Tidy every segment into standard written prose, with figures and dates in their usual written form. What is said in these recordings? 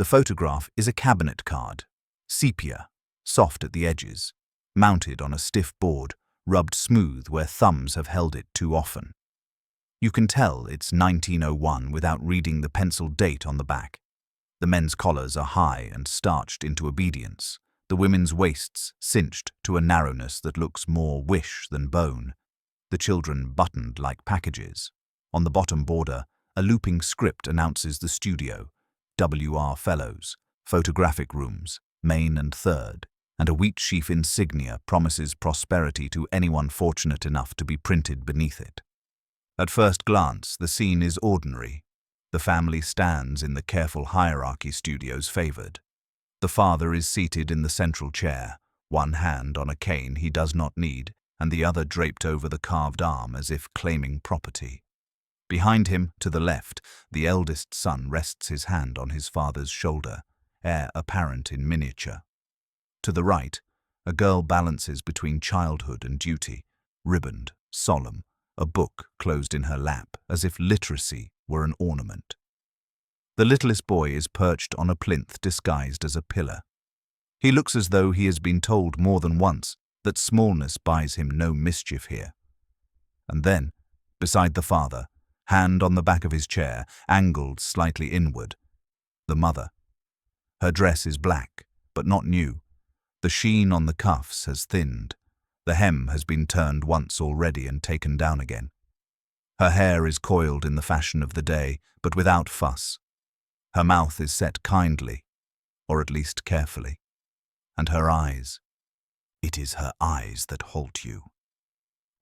The photograph is a cabinet card, sepia, soft at the edges, mounted on a stiff board, rubbed smooth where thumbs have held it too often. You can tell it's 1901 without reading the penciled date on the back. The men's collars are high and starched into obedience, the women's waists cinched to a narrowness that looks more wish than bone, the children buttoned like packages. On the bottom border, a looping script announces the studio, W.R. Fellows, photographic rooms, main and third, and a wheat sheaf insignia promises prosperity to anyone fortunate enough to be printed beneath it. At first glance, the scene is ordinary. The family stands in the careful hierarchy studios favored. The father is seated in the central chair, one hand on a cane he does not need, and the other draped over the carved arm as if claiming property. Behind him, to the left, the eldest son rests his hand on his father's shoulder, heir apparent in miniature. To the right, a girl balances between childhood and duty, ribboned, solemn, a book closed in her lap, as if literacy were an ornament. The littlest boy is perched on a plinth disguised as a pillar. He looks as though he has been told more than once that smallness buys him no mischief here. And then, beside the father, hand on the back of his chair, angled slightly inward, the mother. Her dress is black, but not new. The sheen on the cuffs has thinned. The hem has been turned once already and taken down again. Her hair is coiled in the fashion of the day, but without fuss. Her mouth is set kindly, or at least carefully. And her eyes. It is her eyes that halt you.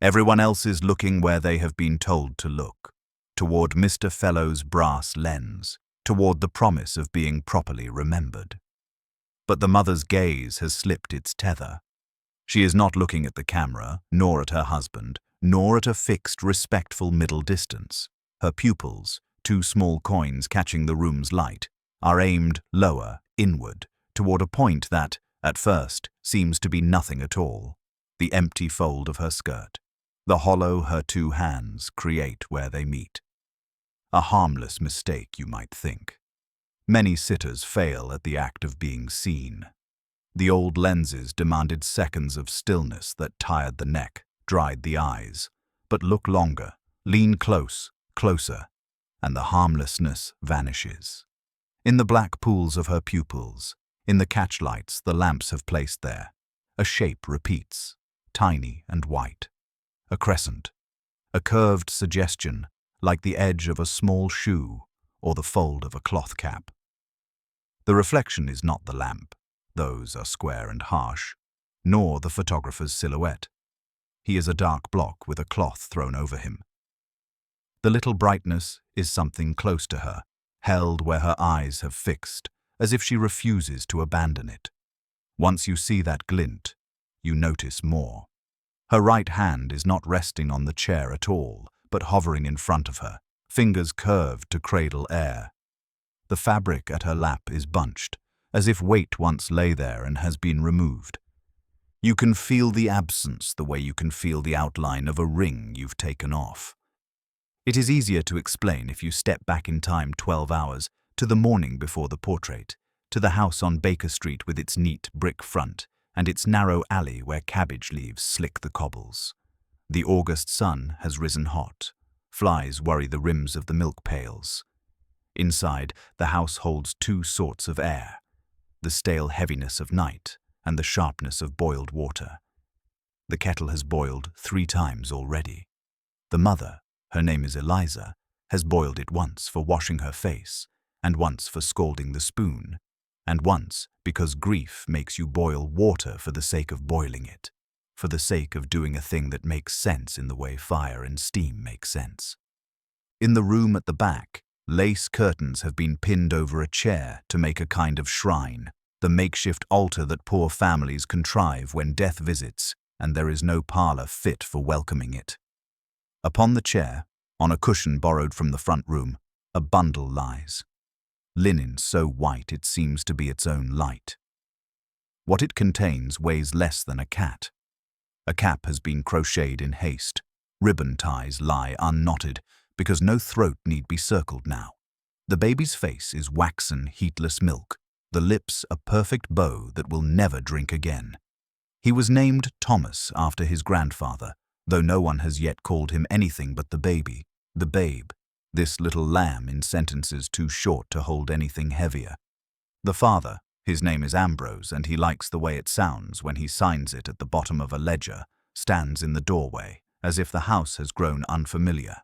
Everyone else is looking where they have been told to look, toward Mr. Fellow's brass lens, toward the promise of being properly remembered. But the mother's gaze has slipped its tether. She is not looking at the camera, nor at her husband, nor at a fixed, respectful middle distance. Her pupils, two small coins catching the room's light, are aimed lower, inward, toward a point that, at first, seems to be nothing at all, the empty fold of her skirt, the hollow her two hands create where they meet. A harmless mistake, you might think. Many sitters fail at the act of being seen. The old lenses demanded seconds of stillness that tired the neck, dried the eyes. But look longer, lean close, closer, and the harmlessness vanishes. In the black pools of her pupils, in the catchlights the lamps have placed there, a shape repeats, tiny and white. A crescent, a curved suggestion, like the edge of a small shoe or the fold of a cloth cap. The reflection is not the lamp, those are square and harsh, nor the photographer's silhouette. He is a dark block with a cloth thrown over him. The little brightness is something close to her, held where her eyes have fixed, as if she refuses to abandon it. Once you see that glint, you notice more. Her right hand is not resting on the chair at all, but hovering in front of her, fingers curved to cradle air. The fabric at her lap is bunched, as if weight once lay there and has been removed. You can feel the absence the way you can feel the outline of a ring you've taken off. It is easier to explain if you step back in time 12 hours, to the morning before the portrait, to the house on Baker Street with its neat brick front and its narrow alley where cabbage leaves slick the cobbles. The August sun has risen hot. Flies worry the rims of the milk pails. Inside, the house holds two sorts of air, the stale heaviness of night and the sharpness of boiled water. The kettle has boiled 3 times already. The mother, her name is Eliza, has boiled it once for washing her face, and once for scalding the spoon, and once because grief makes you boil water for the sake of boiling it, for the sake of doing a thing that makes sense in the way fire and steam make sense. In the room at the back, lace curtains have been pinned over a chair to make a kind of shrine, the makeshift altar that poor families contrive when death visits, and there is no parlor fit for welcoming it. Upon the chair, on a cushion borrowed from the front room, a bundle lies. Linen so white it seems to be its own light. What it contains weighs less than a cat. A cap has been crocheted in haste. Ribbon ties lie unknotted, because no throat need be circled now. The baby's face is waxen, heatless milk, the lips a perfect bow that will never drink again. He was named Thomas after his grandfather, though no one has yet called him anything but the baby, the babe, this little lamb in sentences too short to hold anything heavier. The father, his name is Ambrose, and he likes the way it sounds when he signs it at the bottom of a ledger, stands in the doorway, as if the house has grown unfamiliar.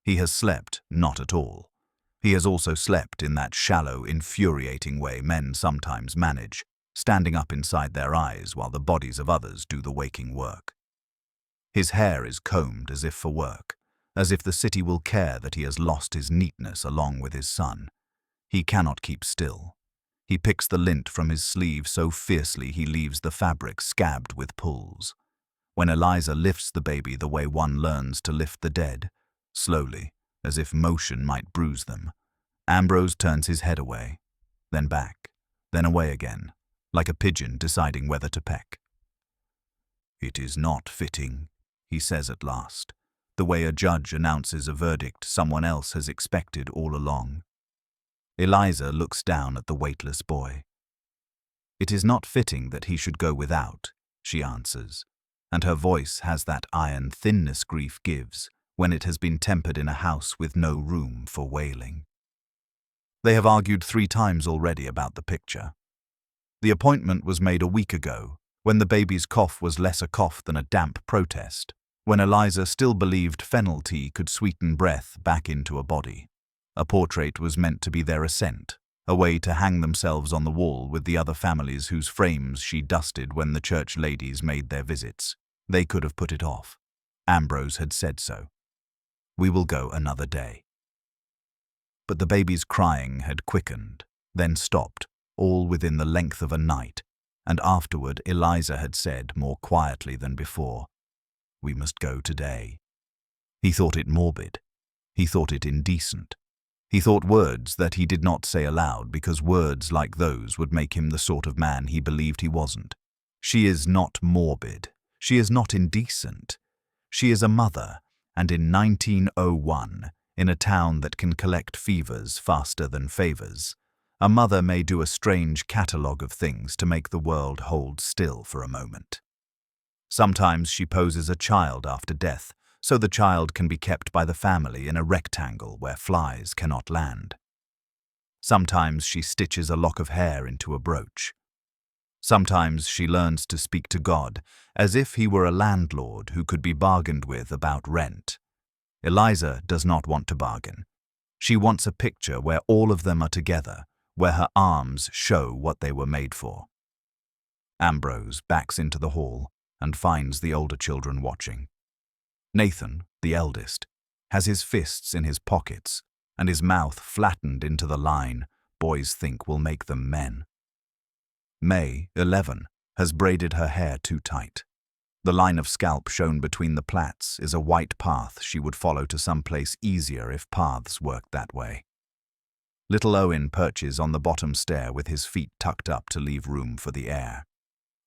He has slept not at all. He has also slept in that shallow, infuriating way men sometimes manage, standing up inside their eyes while the bodies of others do the waking work. His hair is combed as if for work, as if the city will care that he has lost his neatness along with his son. He cannot keep still. He picks the lint from his sleeve so fiercely he leaves the fabric scabbed with pulls. When Eliza lifts the baby the way one learns to lift the dead, slowly, as if motion might bruise them, Ambrose turns his head away, then back, then away again, like a pigeon deciding whether to peck. "It is not fitting," he says at last, the way a judge announces a verdict someone else has expected all along. Eliza looks down at the weightless boy. "It is not fitting that he should go without," she answers, and her voice has that iron thinness grief gives when it has been tempered in a house with no room for wailing. They have argued 3 times already about the picture. The appointment was made a week ago, when the baby's cough was less a cough than a damp protest, when Eliza still believed fennel tea could sweeten breath back into a body. A portrait was meant to be their ascent, a way to hang themselves on the wall with the other families whose frames she dusted when the church ladies made their visits. They could have put it off. Ambrose had said so. "We will go another day." But the baby's crying had quickened, then stopped, all within the length of a night, and afterward Eliza had said, more quietly than before, "We must go today." He thought it morbid. He thought it indecent. He thought words that he did not say aloud because words like those would make him the sort of man he believed he wasn't. She is not morbid. She is not indecent. She is a mother, and in 1901, in a town that can collect fevers faster than favors, a mother may do a strange catalogue of things to make the world hold still for a moment. Sometimes she poses a child after death, so the child can be kept by the family in a rectangle where flies cannot land. Sometimes she stitches a lock of hair into a brooch. Sometimes she learns to speak to God as if he were a landlord who could be bargained with about rent. Eliza does not want to bargain. She wants a picture where all of them are together, where her arms show what they were made for. Ambrose backs into the hall and finds the older children watching. Nathan, the eldest, has his fists in his pockets and his mouth flattened into the line boys think will make them men. May, 11, has braided her hair too tight. The line of scalp shown between the plaits is a white path she would follow to some place easier if paths worked that way. Little Owen perches on the bottom stair with his feet tucked up to leave room for the air.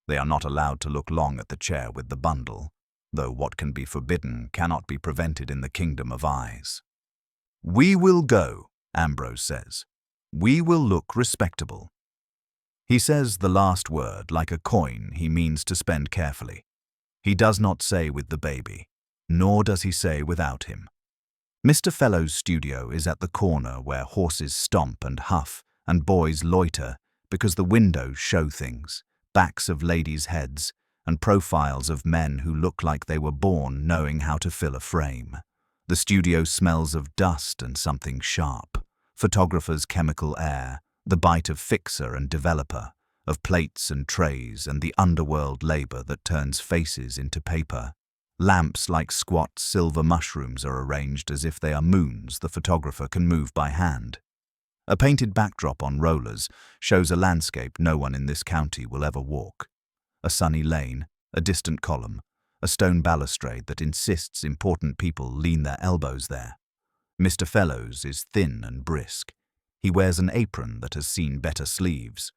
They are not allowed to look long at the chair with the bundle, though what can be forbidden cannot be prevented in the kingdom of eyes. "We will go," Ambrose says. "We will look respectable." He says the last word like a coin he means to spend carefully. He does not say with the baby, nor does he say without him. Mr. Fellow's studio is at the corner where horses stomp and huff and boys loiter because the windows show things, backs of ladies' heads, and profiles of men who look like they were born knowing how to fill a frame. The studio smells of dust and something sharp, photographer's chemical air, the bite of fixer and developer, of plates and trays and the underworld labor that turns faces into paper. Lamps like squat silver mushrooms are arranged as if they are moons the photographer can move by hand. A painted backdrop on rollers shows a landscape no one in this county will ever walk. A sunny lane, a distant column, a stone balustrade that insists important people lean their elbows there. Mr. Fellows is thin and brisk. He wears an apron that has seen better sleeves.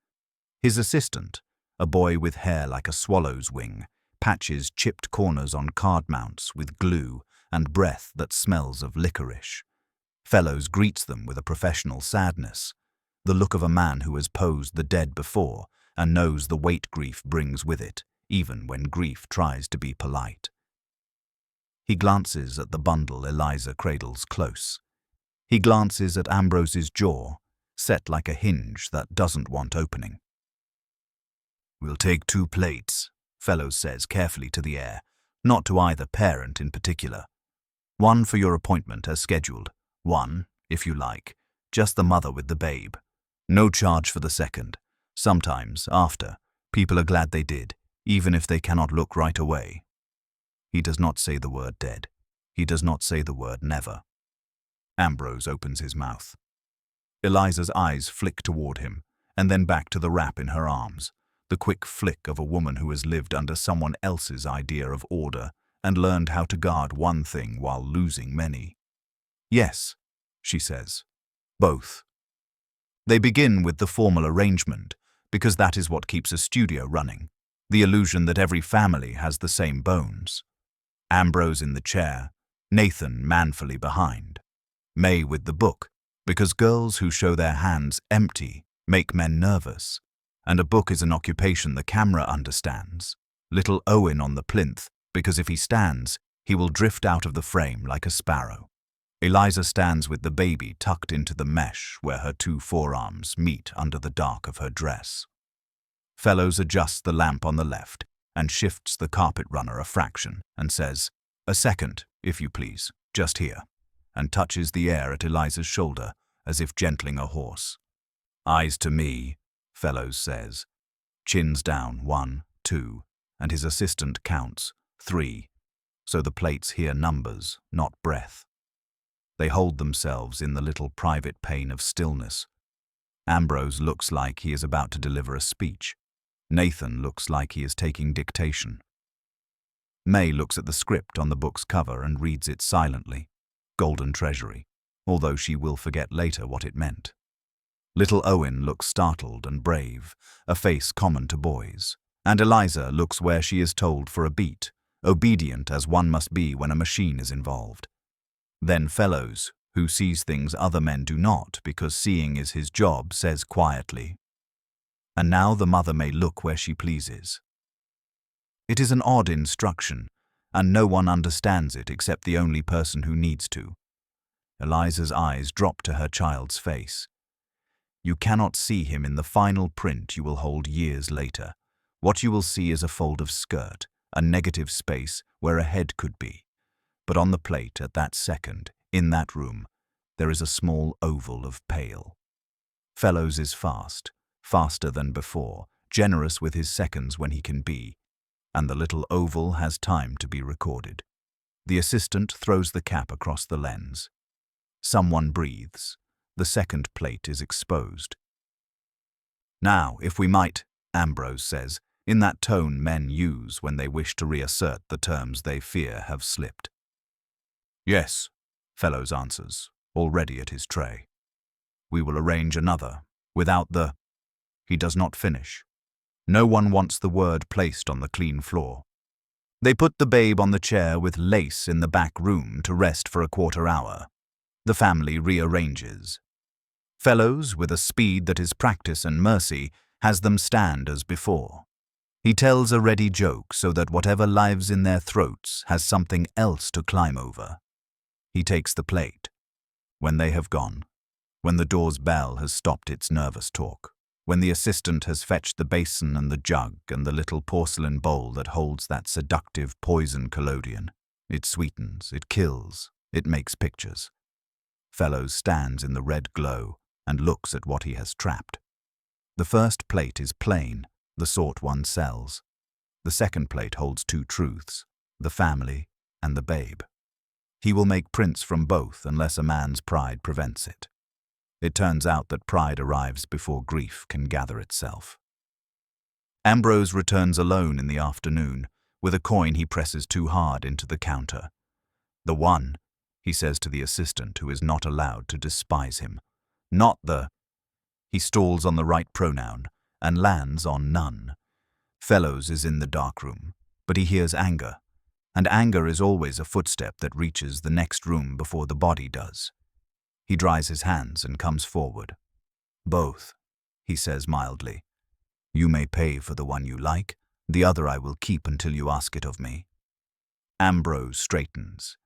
His assistant, a boy with hair like a swallow's wing, patches chipped corners on card mounts with glue and breath that smells of licorice. Fellows greets them with a professional sadness, the look of a man who has posed the dead before and knows the weight grief brings with it, even when grief tries to be polite. He glances at the bundle Eliza cradles close. He glances at Ambrose's jaw, set like a hinge that doesn't want opening. "We'll take 2 plates, Fellows says carefully to the heir, not to either parent in particular. 1 for your appointment as scheduled, 1, if you like, just the mother with the babe. No charge for the second. Sometimes, after, people are glad they did, even if they cannot look right away." He does not say the word dead. He does not say the word never. Ambrose opens his mouth. Eliza's eyes flick toward him, and then back to the wrap in her arms, the quick flick of a woman who has lived under someone else's idea of order and learned how to guard one thing while losing many. "Yes," she says. "Both." They begin with the formal arrangement, because that is what keeps a studio running, the illusion that every family has the same bones. Ambrose in the chair, Nathan manfully behind. May with the book, because girls who show their hands empty make men nervous, and a book is an occupation the camera understands. Little Owen on the plinth, because if he stands, he will drift out of the frame like a sparrow. Eliza stands with the baby tucked into the mesh where her 2 forearms meet under the dark of her dress. Fellows adjusts the lamp on the left and shifts the carpet runner a fraction and says, "A second, if you please, just here," and touches the air at Eliza's shoulder as if gentling a horse. "Eyes to me," Fellows says. Chins down, 1, 2, and his assistant counts, 3, so the plates hear numbers, not breath. They hold themselves in the little private pain of stillness. Ambrose looks like he is about to deliver a speech. Nathan looks like he is taking dictation. May looks at the script on the book's cover and reads it silently. Golden Treasury, although she will forget later what it meant. Little Owen looks startled and brave, a face common to boys. And Eliza looks where she is told for a beat, obedient as one must be when a machine is involved. Then Fellows, who sees things other men do not because seeing is his job, says quietly, "And now the mother may look where she pleases." It is an odd instruction, and no one understands it except the only person who needs to. Eliza's eyes drop to her child's face. You cannot see him in the final print you will hold years later. What you will see is a fold of skirt, a negative space where a head could be. But on the plate at that second, in that room, there is a small oval of pale. Fellows is fast, faster than before, generous with his seconds when he can be, and the little oval has time to be recorded. The assistant throws the cap across the lens. Someone breathes. The second plate is exposed. "Now, if we might," Ambrose says, in that tone men use when they wish to reassert the terms they fear have slipped. "Yes," Fellows answers, already at his tray. "We will arrange another, without the—" He does not finish. No one wants the word placed on the clean floor. They put the babe on the chair with lace in the back room to rest for a quarter hour. The family rearranges. Fellows, with a speed that is practice and mercy, has them stand as before. He tells a ready joke so that whatever lives in their throats has something else to climb over. He takes the plate. When they have gone, when the door's bell has stopped its nervous talk, when the assistant has fetched the basin and the jug and the little porcelain bowl that holds that seductive poison collodion, it sweetens, it kills, it makes pictures. Fellows stands in the red glow and looks at what he has trapped. The first plate is plain, the sort one sells. The second plate holds 2 truths, the family and the babe. He will make prints from both unless a man's pride prevents it. It turns out that pride arrives before grief can gather itself. Ambrose returns alone in the afternoon, with a coin he presses too hard into the counter. "The one," he says to the assistant, who is not allowed to despise him. "Not the—" He stalls on the right pronoun and lands on none. Fellows is in the darkroom, but he hears anger, and anger is always a footstep that reaches the next room before the body does. He dries his hands and comes forward. "Both," he says mildly. "You may pay for the one you like, the other I will keep until you ask it of me." Ambrose straightens.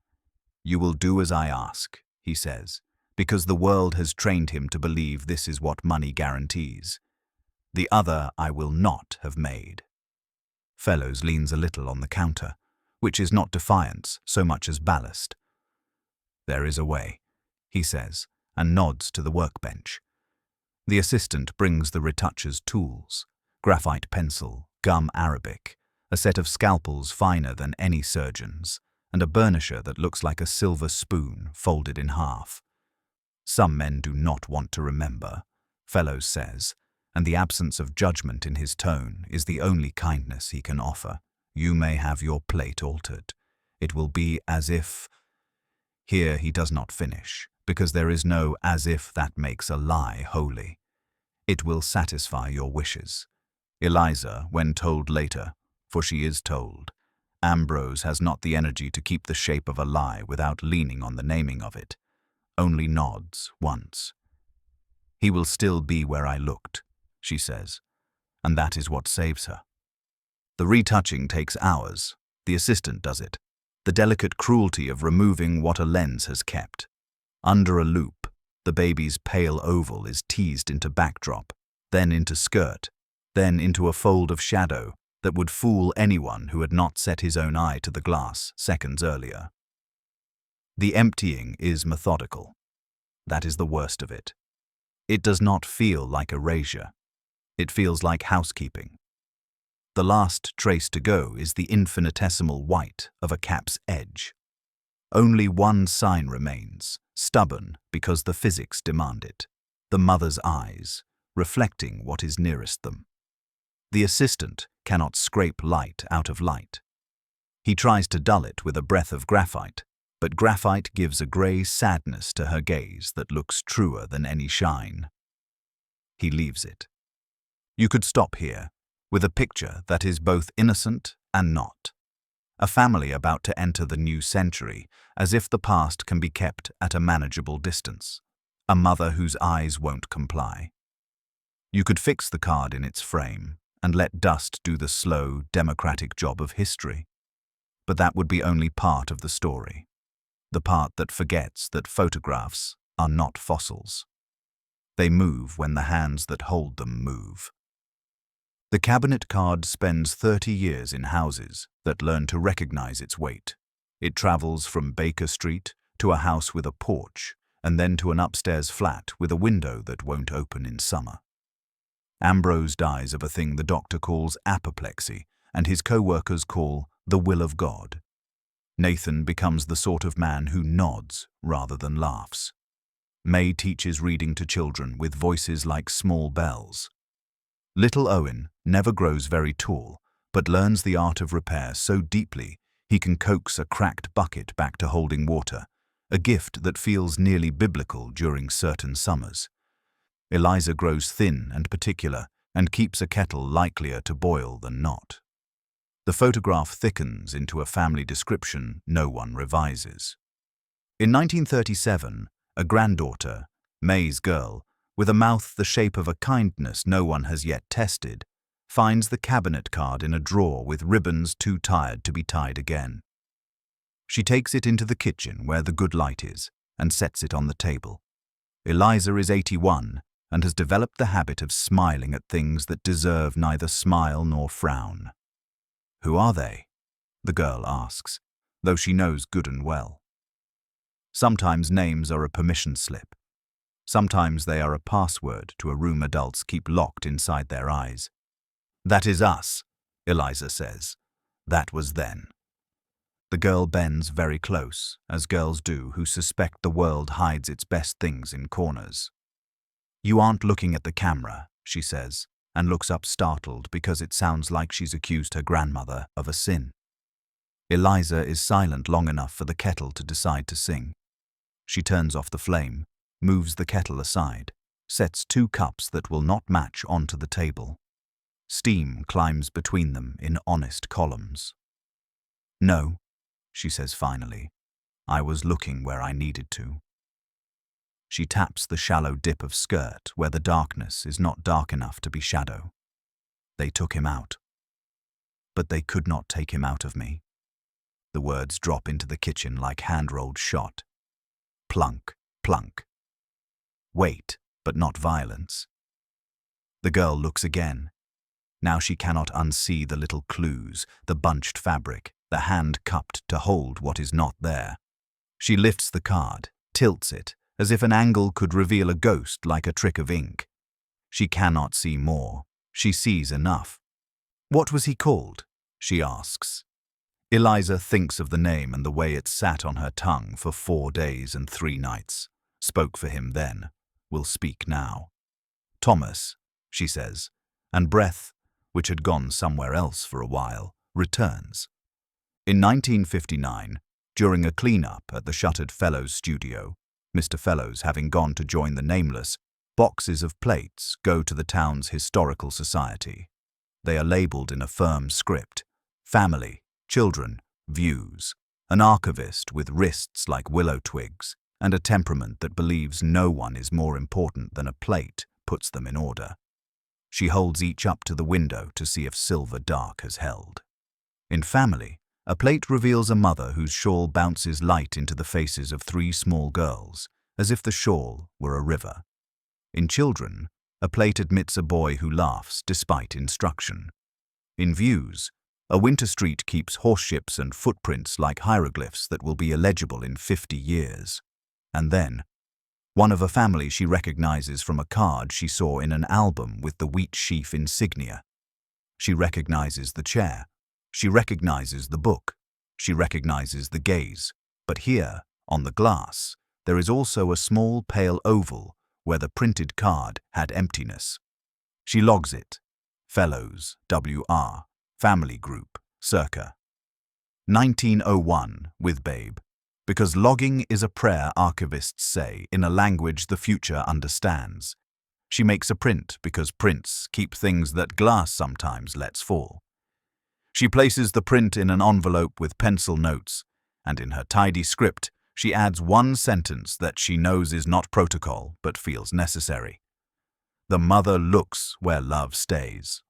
"You will do as I ask," he says, because the world has trained him to believe this is what money guarantees. "The other I will not have made." Fellows leans a little on the counter, which is not defiance so much as ballast. "There is a way," he says, and nods to the workbench. The assistant brings the retoucher's tools: graphite pencil, gum arabic, a set of scalpels finer than any surgeon's, and a burnisher that looks like a silver spoon folded in half. "Some men do not want to remember," Fellows says, and the absence of judgment in his tone is the only kindness he can offer. "You may have your plate altered. It will be as if—" Here he does not finish, because there is no "as if" that makes a lie holy. "It will satisfy your wishes." Eliza, when told later, for she is told, Ambrose has not the energy to keep the shape of a lie without leaning on the naming of it, only nods once. "He will still be where I looked," she says, and that is what saves her. The retouching takes hours. The assistant does it. The delicate cruelty of removing what a lens has kept. Under a loop, the baby's pale oval is teased into backdrop, then into skirt, then into a fold of shadow that would fool anyone who had not set his own eye to the glass seconds earlier. The emptying is methodical. That is the worst of it. It does not feel like erasure. It feels like housekeeping. The last trace to go is the infinitesimal white of a cap's edge. Only one sign remains, stubborn because the physics demand it: the mother's eyes, reflecting what is nearest them. The assistant cannot scrape light out of light. He tries to dull it with a breath of graphite, but graphite gives a grey sadness to her gaze that looks truer than any shine. He leaves it. You could stop here, with a picture that is both innocent and not. A family about to enter the new century, as if the past can be kept at a manageable distance. A mother whose eyes won't comply. You could fix the card in its frame and let dust do the slow, democratic job of history. But that would be only part of the story. The part that forgets that photographs are not fossils. They move when the hands that hold them move. The cabinet card spends 30 years in houses that learn to recognize its weight. It travels from Baker Street to a house with a porch, and then to an upstairs flat with a window that won't open in summer. Ambrose dies of a thing the doctor calls apoplexy, and his co-workers call the will of God. Nathan becomes the sort of man who nods rather than laughs. May teaches reading to children with voices like small bells. Little Owen never grows very tall, but learns the art of repair so deeply he can coax a cracked bucket back to holding water, a gift that feels nearly biblical during certain summers. Eliza grows thin and particular and keeps a kettle likelier to boil than not. The photograph thickens into a family description no one revises. In 1937, a granddaughter, May's girl, with a mouth the shape of a kindness no one has yet tested, finds the cabinet card in a drawer with ribbons too tired to be tied again. She takes it into the kitchen where the good light is and sets it on the table. Eliza is 81 and has developed the habit of smiling at things that deserve neither smile nor frown. "Who are they?" the girl asks, though she knows good and well. Sometimes names are a permission slip. Sometimes they are a password to a room adults keep locked inside their eyes. "That is us," Eliza says. "That was then." The girl bends very close, as girls do who suspect the world hides its best things in corners. "You aren't looking at the camera," she says, and looks up startled because it sounds like she's accused her grandmother of a sin. Eliza is silent long enough for the kettle to decide to sing. She turns off the flame, moves the kettle aside, sets 2 cups that will not match onto the table. Steam climbs between them in honest columns. "No," she says finally. "I was looking where I needed to." She taps the shallow dip of skirt where the darkness is not dark enough to be shadow. They took him out. But they could not take him out of me. The words drop into the kitchen like hand-rolled shot. Plunk, plunk. Weight, but not violence. The girl looks again. Now she cannot unsee the little clues, the bunched fabric, the hand cupped to hold what is not there. She lifts the card, tilts it, as if an angle could reveal a ghost like a trick of ink. She cannot see more. She sees enough. "What was he called?" she asks. Eliza thinks of the name and the way it sat on her tongue for 4 days and 3 nights. Spoke for him then, will speak now. "Thomas," she says, and breath, which had gone somewhere else for a while, returns. In 1959, during a clean-up at the shuttered Fellows studio, Mr. Fellows having gone to join the Nameless, boxes of plates go to the town's historical society. They are labelled in a firm script: family, children, views. An archivist with wrists like willow twigs and a temperament that believes no one is more important than a plate puts them in order. She holds each up to the window to see if silver dark has held. In family, a plate reveals a mother whose shawl bounces light into the faces of 3 small girls, as if the shawl were a river. In children, a plate admits a boy who laughs despite instruction. In views, a winter street keeps horseships and footprints like hieroglyphs that will be illegible in 50 years. And then, one of a family she recognizes from a card she saw in an album with the wheat sheaf insignia. She recognizes the chair. She recognizes the book. She recognizes the gaze. But here, on the glass, there is also a small pale oval where the printed card had emptiness. She logs it. Fellows, WR, Family Group, circa 1901, with Babe. Because logging is a prayer, archivists say, in a language the future understands. She makes a print because prints keep things that glass sometimes lets fall. She places the print in an envelope with pencil notes, and in her tidy script, she adds 1 sentence that she knows is not protocol but feels necessary. The mother looks where love stays.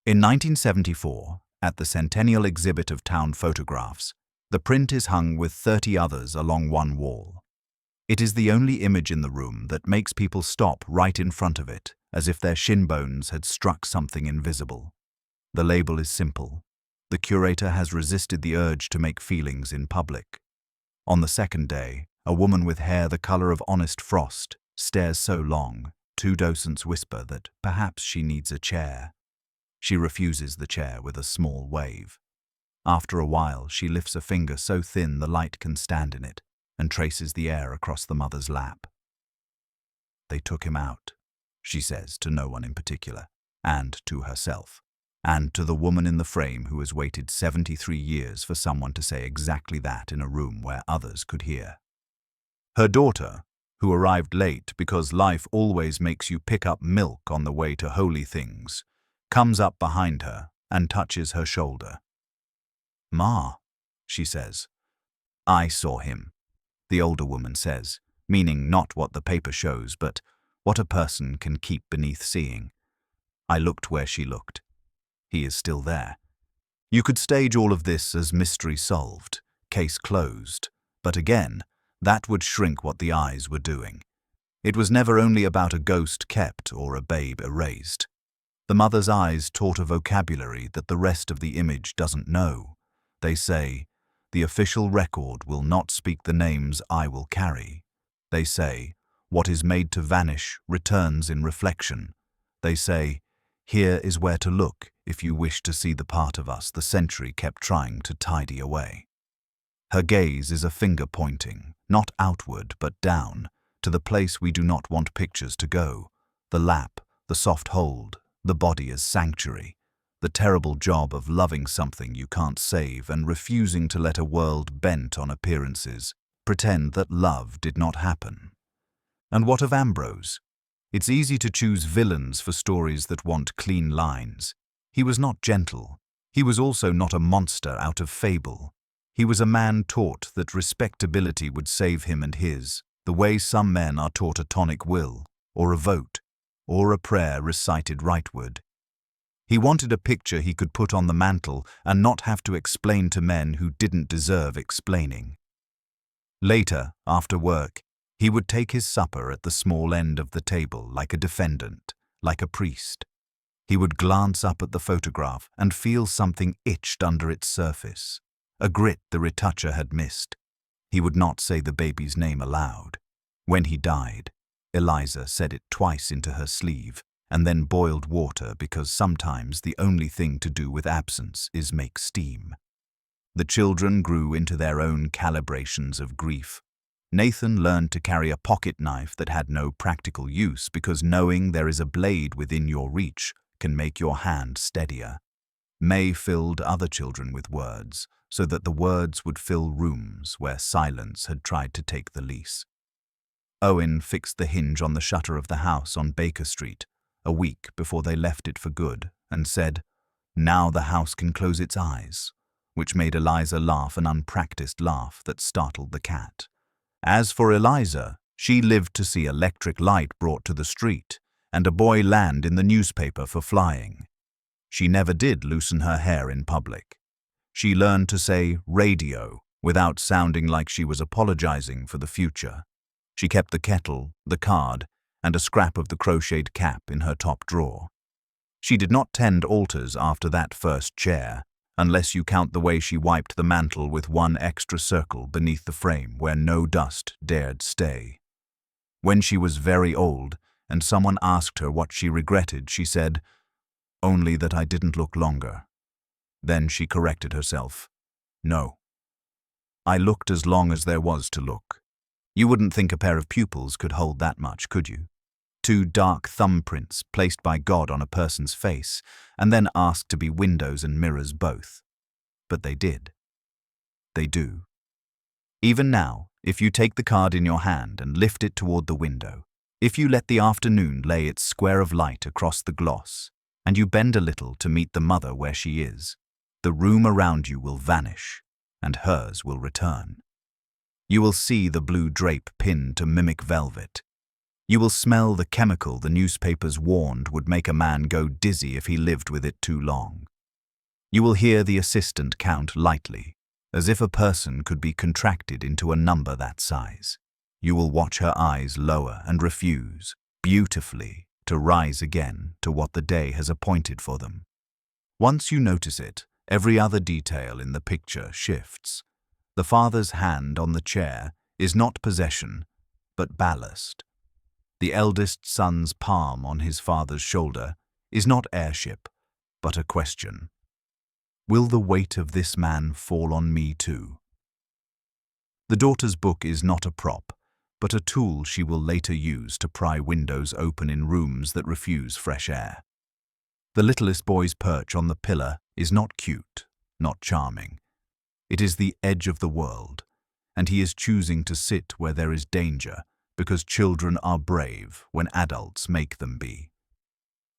In 1974, at the Centennial Exhibit of Town Photographs, the print is hung with 30 others along one wall. It is the only image in the room that makes people stop right in front of it, as if their shin bones had struck something invisible. The label is simple. The curator has resisted the urge to make feelings in public. On the second day, a woman with hair the color of honest frost stares so long, 2 docents whisper that perhaps she needs a chair. She refuses the chair with a small wave. After a while, she lifts a finger so thin the light can stand in it and traces the air across the mother's lap. "They took him out," she says to no one in particular, and to herself, and to the woman in the frame who has waited 73 years for someone to say exactly that in a room where others could hear. Her daughter, who arrived late because life always makes you pick up milk on the way to holy things, comes up behind her and touches her shoulder. "Ma," she says. "I saw him," the older woman says, meaning not what the paper shows, but what a person can keep beneath seeing. I looked where she looked. He is still there. You could stage all of this as mystery solved, case closed, but again, that would shrink what the eyes were doing. It was never only about a ghost kept or a babe erased. The mother's eyes taught a vocabulary that the rest of the image doesn't know. They say, "The official record will not speak the names I will carry." They say, "What is made to vanish returns in reflection." They say, "Here is where to look if you wish to see the part of us the century kept trying to tidy away." Her gaze is a finger pointing, not outward but down, to the place we do not want pictures to go, the lap, the soft hold, the body as sanctuary, the terrible job of loving something you can't save and refusing to let a world bent on appearances pretend that love did not happen. And what of Ambrose? It's easy to choose villains for stories that want clean lines. He was not gentle. He was also not a monster out of fable. He was a man taught that respectability would save him and his, the way some men are taught a tonic will, or a vote, or a prayer recited rightward. He wanted a picture he could put on the mantel and not have to explain to men who didn't deserve explaining. Later, after work, he would take his supper at the small end of the table like a defendant, like a priest. He would glance up at the photograph and feel something itched under its surface, a grit the retoucher had missed. He would not say the baby's name aloud. When he died, Eliza said it twice into her sleeve and then boiled water because sometimes the only thing to do with absence is make steam. The children grew into their own calibrations of grief. Nathan learned to carry a pocket knife that had no practical use because knowing there is a blade within your reach can make your hand steadier. May filled other children with words so that the words would fill rooms where silence had tried to take the lease. Owen fixed the hinge on the shutter of the house on Baker Street a week before they left it for good and said, "Now the house can close its eyes," which made Eliza laugh an unpracticed laugh that startled the cat. As for Eliza, she lived to see electric light brought to the street and a boy land in the newspaper for flying. She never did loosen her hair in public. She learned to say radio without sounding like she was apologizing for the future. She kept the kettle, the card, and a scrap of the crocheted cap in her top drawer. She did not tend altars after that first chair, unless you count the way she wiped the mantel with one extra circle beneath the frame where no dust dared stay. When she was very old and someone asked her what she regretted, she said, "Only that I didn't look longer." Then she corrected herself. "No. I looked as long as there was to look." You wouldn't think a pair of pupils could hold that much, could you? 2 dark thumbprints placed by God on a person's face and then asked to be windows and mirrors both. But they did. They do. Even now, if you take the card in your hand and lift it toward the window, if you let the afternoon lay its square of light across the gloss, and you bend a little to meet the mother where she is, the room around you will vanish, and hers will return. You will see the blue drape pinned to mimic velvet. You will smell the chemical the newspapers warned would make a man go dizzy if he lived with it too long. You will hear the assistant count lightly, as if a person could be contracted into a number that size. You will watch her eyes lower and refuse, beautifully, to rise again to what the day has appointed for them. Once you notice it, every other detail in the picture shifts. The father's hand on the chair is not possession, but ballast. The eldest son's palm on his father's shoulder is not heirship, but a question. Will the weight of this man fall on me too? The daughter's book is not a prop, but a tool she will later use to pry windows open in rooms that refuse fresh air. The littlest boy's perch on the pillar is not cute, not charming. It is the edge of the world, and he is choosing to sit where there is danger because children are brave when adults make them be.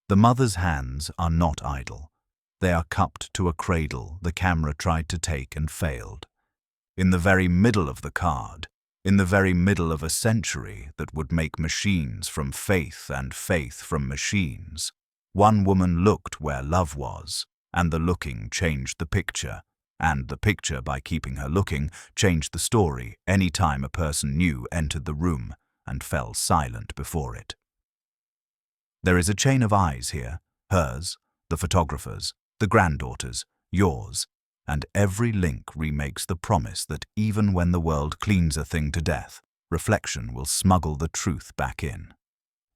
The mother's hands are not idle. They are cupped to a cradle the camera tried to take and failed. In the very middle of the card, in the very middle of a century that would make machines from faith and faith from machines, one woman looked where love was, and the looking changed the picture, and the picture, by keeping her looking, changed the story any time a person new entered the room and fell silent before it. There is a chain of eyes here, hers, the photographer's, the granddaughter's, yours, and every link remakes the promise that even when the world cleans a thing to death, reflection will smuggle the truth back in.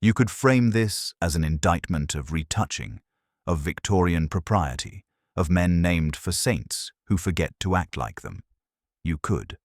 You could frame this as an indictment of retouching, of Victorian propriety, of men named for saints who forget to act like them. You could.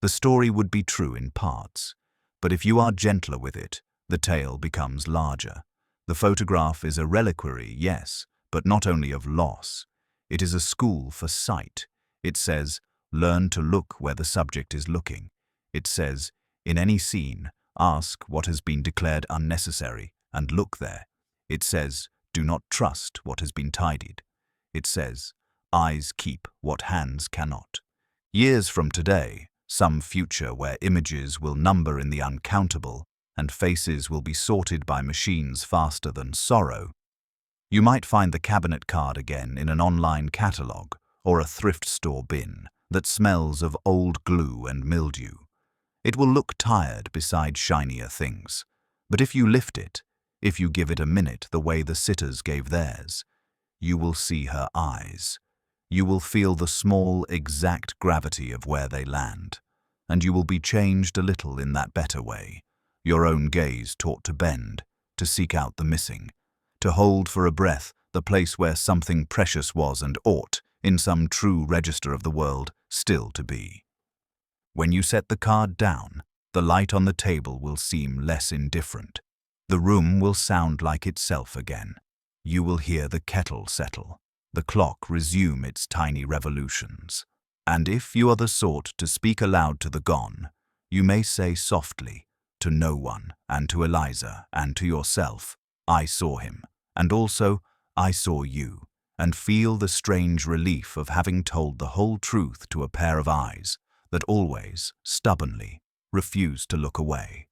The story would be true in parts, but if you are gentler with it, the tale becomes larger. The photograph is a reliquary, yes, but not only of loss. It is a school for sight. It says, learn to look where the subject is looking. It says, in any scene, ask what has been declared unnecessary and look there. It says, do not trust what has been tidied. It says, eyes keep what hands cannot. Years from today, some future where images will number in the uncountable and faces will be sorted by machines faster than sorrow. You might find the cabinet card again in an online catalogue or a thrift store bin that smells of old glue and mildew. It will look tired beside shinier things, but if you lift it, if you give it a minute the way the sitters gave theirs, you will see her eyes. You will feel the small, exact gravity of where they land, and you will be changed a little in that better way, your own gaze taught to bend, to seek out the missing, to hold for a breath the place where something precious was and ought, in some true register of the world, still to be. When you set the card down, the light on the table will seem less indifferent. The room will sound like itself again. You will hear the kettle settle, the clock resume its tiny revolutions. And if you are the sort to speak aloud to the gone, you may say softly, to no one, and to Eliza, and to yourself, I saw him, and also, I saw you, and feel the strange relief of having told the whole truth to a pair of eyes that always, stubbornly, refuse to look away.